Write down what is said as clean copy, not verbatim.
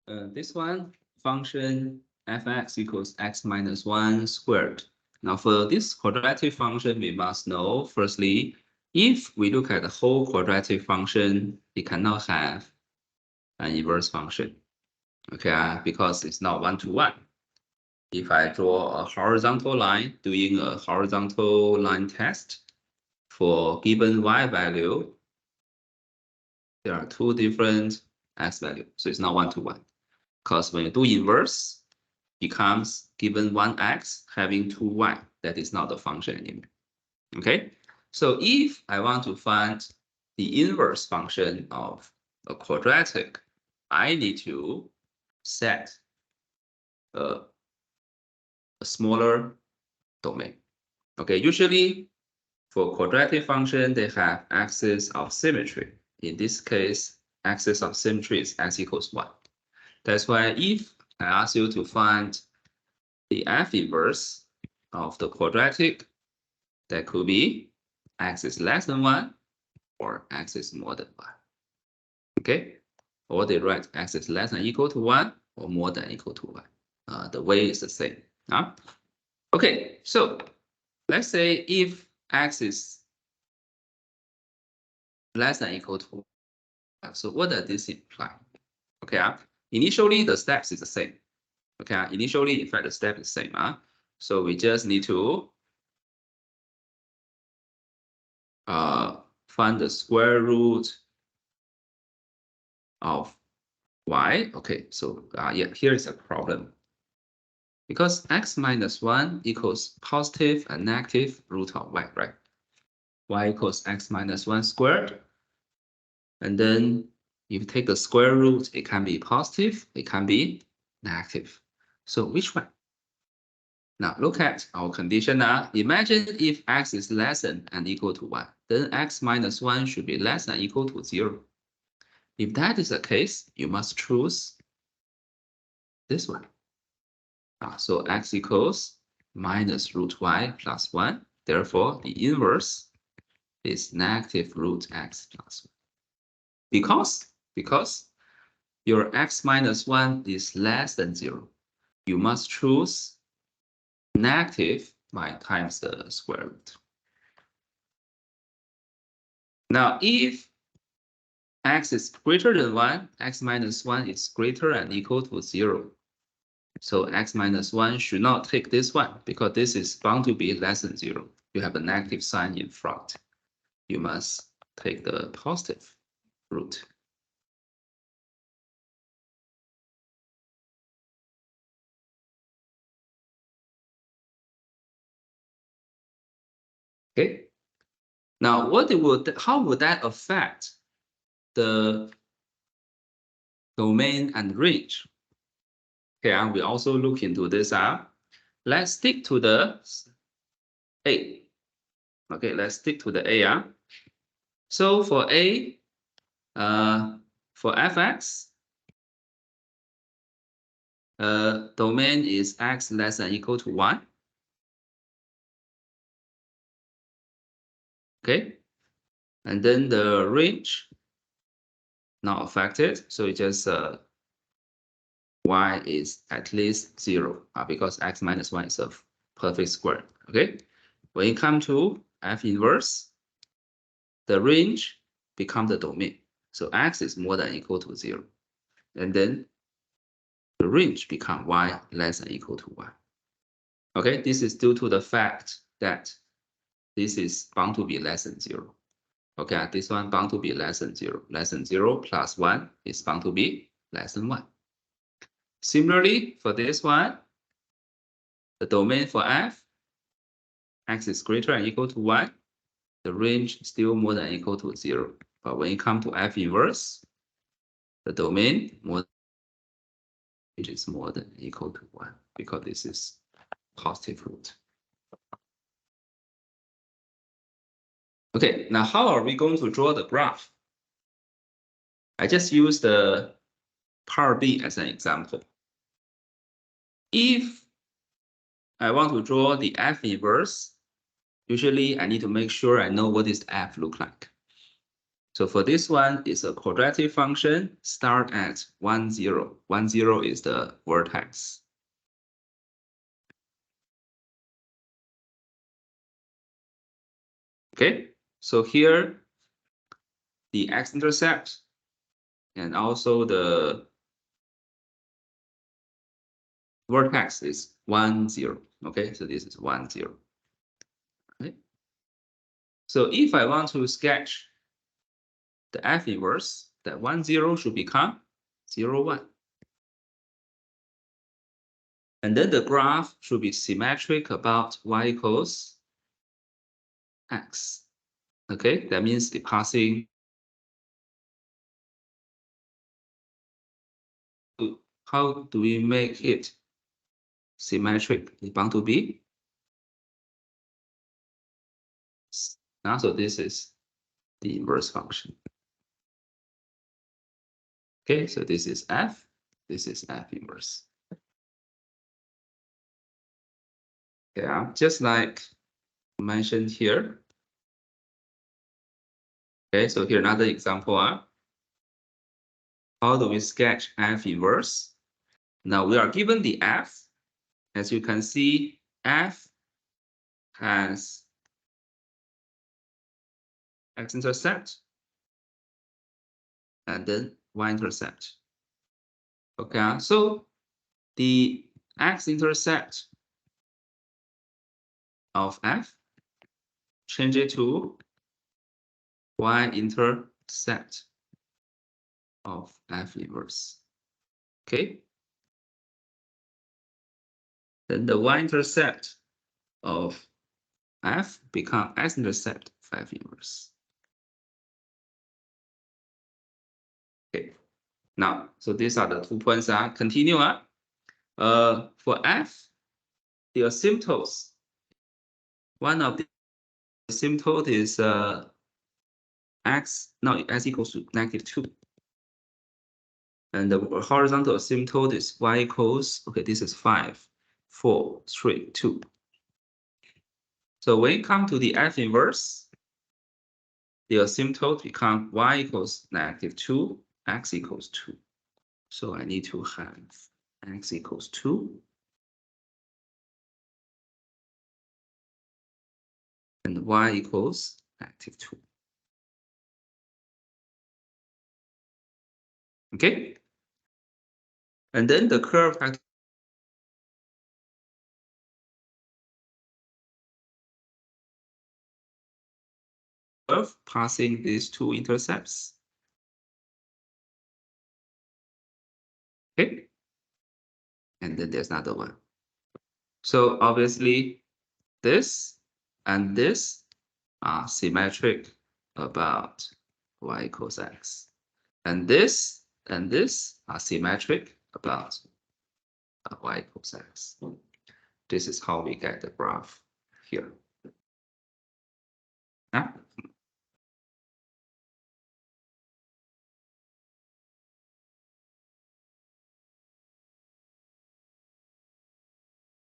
This one, function fx equals x minus 1 squared. Now for this quadratic function, we must know, firstly, if we look at the whole quadratic function, it cannot have an inverse function, okay, because it's not one-to-one. If I draw a horizontal line, doing a horizontal line test for given y value, there are two different x values, so it's not one-to-one. Because when you do inverse, becomes given 1x having 2y. That is not the function anymore. Okay, so if I want to find the inverse function of a quadratic, I need to set a smaller domain. Okay, usually for quadratic function, they have axis of symmetry. In this case, axis of symmetry is x equals 1. That's why if I ask you to find the f inverse of the quadratic, that could be x is less than 1 or x is more than 1. Okay? Or they write x is less than or equal to 1 or more than or equal to 1. The way is the same. Okay, so let's say if x is less than or equal to 1, so what does this imply? Okay, initially the steps is the same. Okay, initially, in fact, the step is the same. So we just need to find the square root of y. Okay, so yeah, here is a problem. Because x minus 1 equals positive and negative root of y, right? Y equals x minus 1 squared. And then if you take the square root, it can be positive, it can be negative. So which one? Now look at our condition now. Imagine if x is less than and equal to 1, then x minus 1 should be less than or equal to 0. If that is the case, you must choose this one. So x equals minus root y plus 1. Therefore, the inverse is negative root x plus 1. Because your x minus 1 is less than 0, you must choose negative times the square root. Now, if x is greater than 1, x minus 1 is greater and equal to 0. So x minus 1 should not take this one because this is bound to be less than 0. You have a negative sign in front. You must take the positive root. Okay. Now, how would that affect the domain and range? Okay, we also look into this. Let's stick to the A. Okay, let's stick to the A. So for A, for fx, domain is x less than or equal to 1. Okay, and then the range not affected, so it just y is at least 0 because x minus 1 is a perfect square. Okay, when it comes to f inverse, the range becomes the domain. So x is more than or equal to 0, and then the range becomes y less than or equal to 1. Okay, this is due to the fact that this is bound to be less than 0. Okay, this one bound to be less than 0. Less than 0 plus 1 is bound to be less than 1. Similarly, for this one, the domain for f, x is greater than or equal to 1, the range still more than or equal to 0. But when it comes to f inverse, the domain is more than or equal to 1 because this is positive root. Okay, now how are we going to draw the graph? I just use the part B as an example. If I want to draw the f inverse, usually I need to make sure I know what does f look like. So for this one, it's a quadratic function, start at 1, 0. 1, 0 is the vertex. Okay, so here, the x-intercept and also the vertex is 1, 0. Okay, so this is 1, 0. Okay. So if I want to sketch the F inverse, that 1, 0 should become 0, 1. And then the graph should be symmetric about y equals x. Okay, that means the passing. How do we make it symmetric? It's bound to be. Now, so this is the inverse function. Okay, so this is f. This is f inverse. Yeah, just like mentioned here. Okay, so here another example. How do we sketch f inverse? Now we are given the f. As you can see, f has x-intercept and then y-intercept. Okay, so the x-intercept of f, change it to y-intercept of f inverse. Okay. Then the y-intercept of f become x-intercept of f inverse. Okay. Now, so these are the 2 points. Continue. For f, the asymptotes. One of the asymptote is x equals to -2. And the horizontal asymptote is y equals, okay, this is 5, 4, 3, 2. So when you come to the f inverse, the asymptote becomes y equals -2, x equals 2. So I need to have x equals 2. And y equals -2. Okay? And then the curve passing these two intercepts. Okay? And then there's another one. So obviously, this and this are symmetric about y equals x. And this are symmetric about y equals x. This is how we get the graph here.